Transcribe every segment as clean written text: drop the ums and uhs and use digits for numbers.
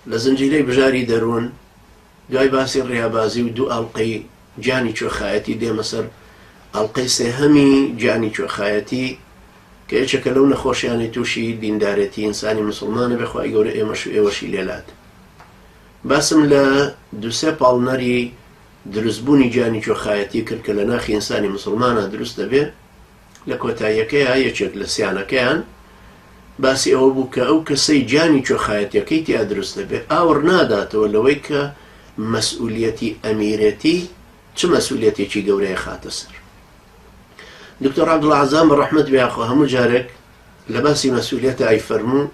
لە زنجیرەی بژاری دەروون دوای باسی ڕێبازی و دوو ئەڵلقەی گیانی کوێخایەتی دێمە سەر ئەڵلقەی سێهەمی گیانی کوێخایەتی کە یەکێکە لەو نەخۆشیانی تووشی دیندارەتی ئینسانی مسلمانە بەخوای گەورە ئێمەش و ئێوەشی لێلات. باسم لە دووسێ پاڵنەری دروستبوونی گیانی کوێخایەتی کرد کە لە ناخی ئینسانی مسلمانە دروست دەبێت. لە کۆتاییەکەیە یەکێک لە سیانەکەیان باسی ئەوە بوو کە ئەو کەسەی گیانی کوێخایەتیەکەی تیا دروست دەبێت ئاور ناداتەوە لەوەی کە مەسئولیەتی ئەمیرەتی چ مەسئولیەتێکی گەورەیە خاتە سەر. دکتۆر عەبدوڵعەزام ڕەحمەت بێ ئاخوا هەموو جارێک لە باسی مەسئولیەتە ئەیفەرموو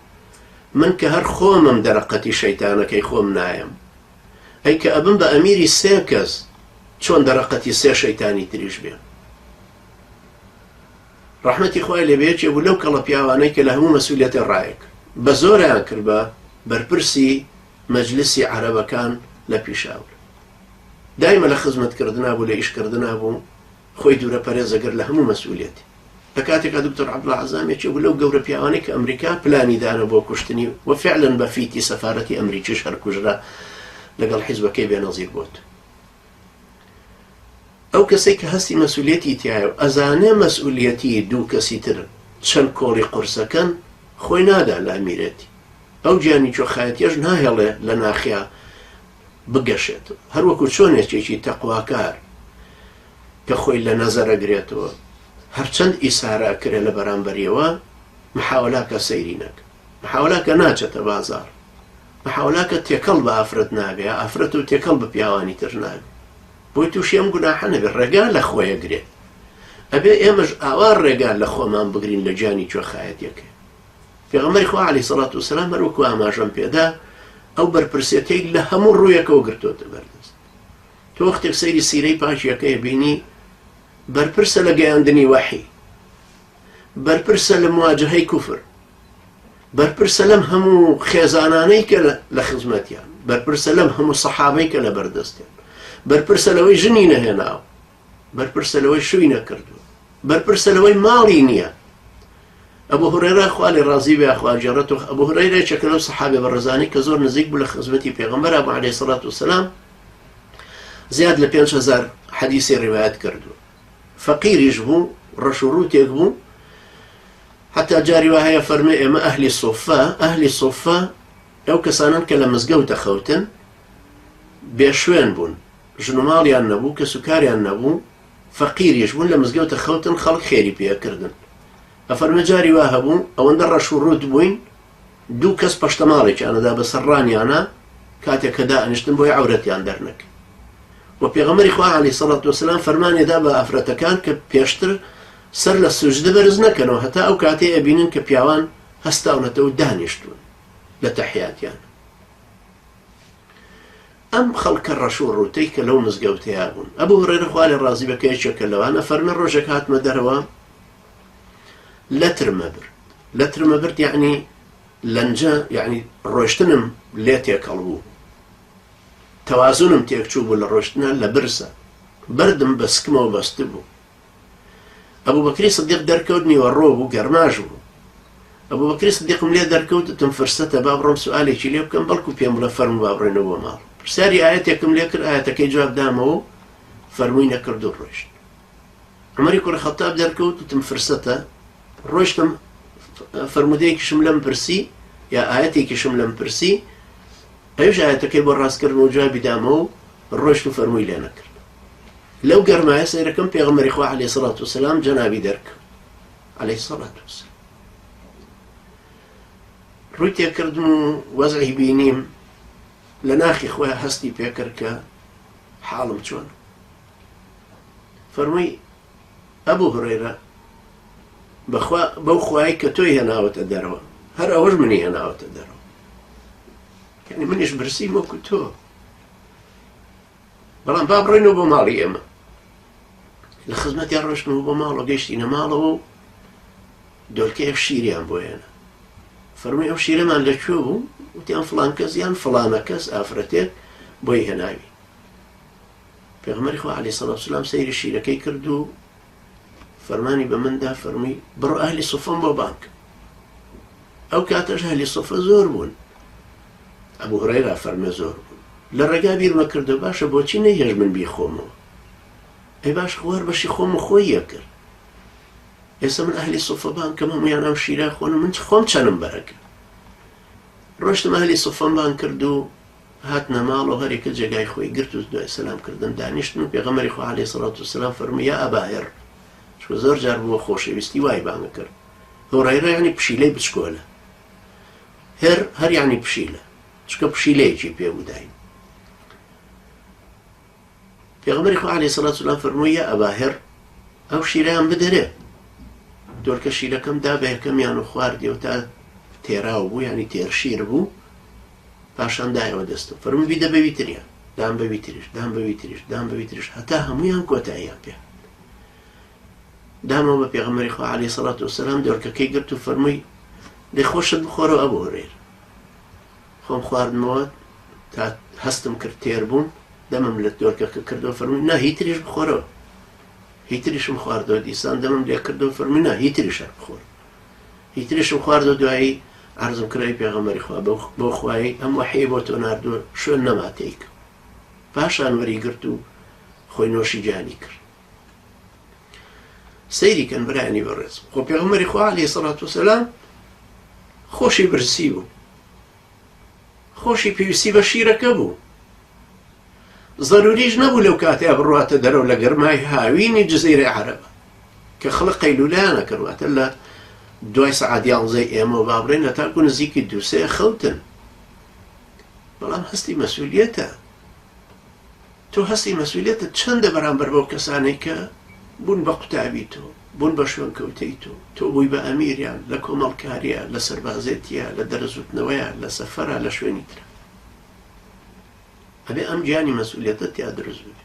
من کە هەر خۆمم دەرەقەتی شەیتانەکەی خۆم نایم ئەی کە ئەبم بە ئەمیری سێ کەس چۆن دەرەقەتی سێ شەیتانی تریش بێ. ڕەحمەتی خوای لێبێ چێبوو لەو کەڵە پیاوانەی کە لە هەموو مەسئولیەتێ ڕایەک بە زۆریان کرد بە بەرپرسی مەجلیسی عەرەبەکان لە پیشاور. دایمە لە خزمەتکردنا بوو لە ئیشکردنا بوو خۆی دوورە پەرێزەگەر لە هەموو مەسئولیەتی. لە کاتێکا دکتۆر عەبدوڵعەزامی چێبوو لەو گەورە پیاوانەی کە ئەمریکا پلانی دانا بۆ کوشتنی و فعلەن بە فیتی سەفارەتی ئەمریکیش هەر کوژرا لەگەڵ حیزبەکەی بێنەزیر بووت. ئەو کەسێک کە هەستی مەسئولیەتی تایە و ئەزانێ مەسئولیەتی دوو کەسی تر چەند کۆڵی قورسەکەن خۆی نادا لە ئەمیرەتی. ئەو گیانی کوێخایەتیەش ناهێڵێ لە ناخیا بگەشێت هەروەکو چۆنێکێکی تەقواکار کە خۆی لە نەزەرەگرێتەوە هەرچەند ئیسارە کرێ لە بەرامبەریەوە محاولاکە سەیری نەکە محاولاکە ناچێتە بازار محاولاکە تێکەڵ بە ئافرەت نابێ ئافرەت و تێکەڵ بە پیاوانی تر نابێ بۆی تووشی ئەم گوناحە نەبێت ڕێگا لە خۆیەگرێت ئەبێ ئێمەش ئاوا ڕێگا لە خۆمان بگرین لە گیانی کوێخایەتیەکە. پێغەمبەری خوا عەلەیهی سەڵات وسەلام هەروەکو ئاماژەم پێدا ئەو بەرپرسێتەی لە هەموو ڕوویەکەوە گرتوۆتە بەردەست. تۆ وەختێک سەیری سیرەی پاشیەکەی بینی بەرپرسە لە گەیاندنی وەحی بەرپرسە لە مواجهەی کوفر بەرپرسە لەم هەموو خێزانانەی کە لە خزمەتیان بەرپرسە لەم هەموو سەحابەی کە لە بەردەستیان بەرپرسە لەوەی ژنی نەهێناوە بەرپرسە لەوەی شووی نەکردووە بەرپرسە لەوەی ماڵی نییە. ئەبوو هورەیرە خوا لێ ڕازی بێ خوا جێڕێتەوە ئەبوو هورەیرە یەکێکە لەو سەحابە بەڕێزانەی کە زۆر نزیک بوو لە خزمەتی پێغەمبەر بوو عەلەیهی سەڵات وسەلام زیاد لە 5,000 حەدیثی ڕیوایەت کردووە. فەقیریش بوو ڕەش و ڕووتێک بوو حتا جاری وا هەیە فەرمێ ئێمە ئەهلی سۆفا ئەو کەسانن کە لە مزگەوتە خەوتن بێشوێن بوون ژن و ماڵیان نەبوو کە سوکاریان نەبوو فەقیریش بوون لە مزگەوتە خەوتن خەڵک خێری پێکردن. ئەفەرمە جاری وا هەبوو ئەوەندە ڕەش و ڕووت بووین دوو کەس پەشتەماڵێکیانەدا بەسەر ڕانیانە کاتێک کە دائنیشتن بۆی عەورەتیان دەرنەکە. و پێغەمبەری خوا عەلەیهی سەڵات وسەلام فەرمانێدا بە ئافرەتەکان کە پێشتر سەر لە سوجدە بەرز نەکەنەوە هەتا ئەو کاتێ ئەبینن کە پیاوان هەستاونەتەوە دانیشتون لە تەحیاتیان. ئەم خەڵکە ڕەش و ڕووتەی کە لەو مزگەوتەیە بوون ئەبوو هورەیرە خوا لێ ڕازی بکە یەکێکە لەوانە فەرمێ ڕۆژێک هاتمە دەرەوە لەترمە برد یعنی لەنجە یعنی ڕۆیشتنم لێ تێکەڵ بوو تەوازونم تێکچوو بوو لە ڕۆیشتنە لە برسە بەردم بە سکمەوە بەستە بوو. ئەبوو بەکری سدیق دەرکەوت نیوەڕۆ بوو گەرماژ بوو. ئەبوو بەکری سدیقم لێ دەرکەوتتم فرسەتە با بڕۆم سوالێکی لێ بکەم بەڵکو پێم بڵێ فەرموو با بڕێنەوە بۆ ماڵ. پرسیاری ئاەتێکم لێ کرد ئاەتەکەی جواب دامەوە فەرمووی نەکرد و ڕۆیشت. عومەری کوڕی خەتاب دەرکەوتتم فرسەتە ڕۆیشتم فەرمودەیەکیشم لەم پرسی یا ئاەتێکیشم لەم پرسی ئەوش ئاەتەکەی بۆ ڕاستکردن و جوابی دامەوە ڕۆیشت و فەرمووی لێ نەکرد. لەو گەرمایە سەیرەکەم پێغەمبەری خوا عەلەیهی سەڵات وسەلام جەنابی دەرکەوت عەلەیهی سەڵات وسەلام ڕووی تێکردم و وەزعی بینیم لە ناخی خۆی هەستی پێکرد کە حاڵم چۆن. فەرمووی ئەبوو هورەیرە بەو خوای کە تۆی هێناوەتە دەرەوە هەر ئەوەش منی هێناوەتە دەرەوە یعنی منیش برسیم وەکو تۆ بەڵام با بڕۆینەوە بۆ ماڵی ئێمە. لە خزمەتیان ڕۆشتنەوە بۆ ماڵەوە گەیشتینە ماڵەوە و دۆلکەیەک شیریان بۆ هێنا. فەرمووی ئەو شیرەمان لەکوێ بوو وتیان فڵان کەس یان فڵانە کەس ئافرەتێک بۆی هێناوی. پێغەمبەری خوا عەلەیهی سەڵات وسەلام سەیری شیرەکەی کرد و فەرمانی بە مندا فەرمووی بڕۆ ئەهلی سوفەم بۆ بانک. ئەو کاتەش ئەهلی سوفە زۆر بوون ئەبوو هورەیرا فەرمێ زۆر بوو لە ڕێگا بیرمە کردو باشە بۆچی نەیهێژ من بیخۆمەوە ئەی باش خوار بەشی خۆم و خۆی یەکرد ئێستا من ئەهلی سوفەبان کەم هەمویان ئەم شیرە خۆنم من خۆم چەنم بەرەکە ڕۆشتم ئەهلی سوفەمان کرد و هاتنە ماڵەوە هەرێکە جێگای خۆی گرت و دوای سەلام کردن دانیشتن و پێغەمبەری خوا عەلەیهی سەڵات وسەلام فەرمووی یا ئەبا هێر چکە زۆر جار بووە خۆشەویستی وای بانگە کرد هورەیرە یعنی پشیلەی بچکۆلە هەر یعنی پشیلە چکە پشیلەیەکی پێ بوو دایم پێغەمبەری خوا عەلەیهی سەڵات وسەلام فەرمووی یا ئەبا هێر ئەو شیرەیان بدەرێ دۆرکە شیرەکەم دا بە یەکەمیان و خواردیەوە تا تێراو بوو ینی تێرشیر بوو پاشان دایەوە دەستم فەرمووی بیدە بەوی تریان دام بەوی تریش دام بەوی تریش دام بەوی تریش هەتا هەموویان کۆتاییان پێ دامەوە بە پێغەمبەری خوا عەلەیهی سەڵات وسەلام دۆرکەکەی گرت و فەرمووی دەی خۆشت بخۆرەوە ئەبوو هورەیرە خۆم خواردمەوە تا هەستم کرد تێر بووم دەمم لە دۆرکەکە کردەوە فەرمووی نا هی تریش بخۆرەوە هی تریشم خواردەوە دیسان دەمم لێ کردەوە فەرمووی نا هی تریشە بخۆر هی تریشم خواردەوە دوایی عرضم کردی پێغەمبەری خوا بۆ خوای ئەم وەحیە بۆ تۆ ناردووە شوێن نەماتەیکە پاشان وەریگرت و خۆی نۆشی جانی کرد سەیری کەن برایانی بەڕێز خۆ پێغەمبەری خوا عەلەیهی سەڵات وسەلام خۆشی برسی بوو خۆشی پێویستی بە شیرەکە بوو ضەروریش نەبوو لەو کاتەیە بڕواتە دەرەوە لە گەرمای هاوینی جزیرەی عەرەبە کە خەڵق قەیلولایانە کردواتە لە دوای سەعات 11 ئێمە با بڕێن هەتاکو نزیکی دووسێ خەوتن بەڵام هەستی مەسئولیەتە تۆ هەستی مەسئولیەتە چەندە بەرامبەر بەو کەسانەی کە بوون بە قوتابی تۆ بوون بە شوێن کەوتەی تۆ بووی بە ئەمیریان لە کۆمەڵکاریە لە سەربازێتیە لە دەرەزوتنەوەیە لە سەفەرە لە شوێنی ترە ئەبێ ئەم گیانی مەسئولیەتە تیا دروست بێت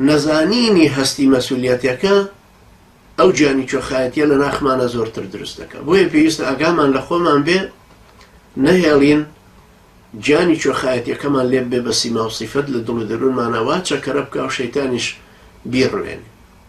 نەزانینی هەستی مەسئولیەتەکە ئەو گیانی چۆخایەتیە لە ناخمانە زۆرتر دروست دەکات بۆیە پێویستە ئاگامان لە خۆمان بێ نەهێڵین گیانی چۆخایەتیەکەمان لێ بێ بە سیما و سیفەت لە دڵ و دەروونمانەوە چەکەرە بکە و شەیتانیش بیڕوێنێ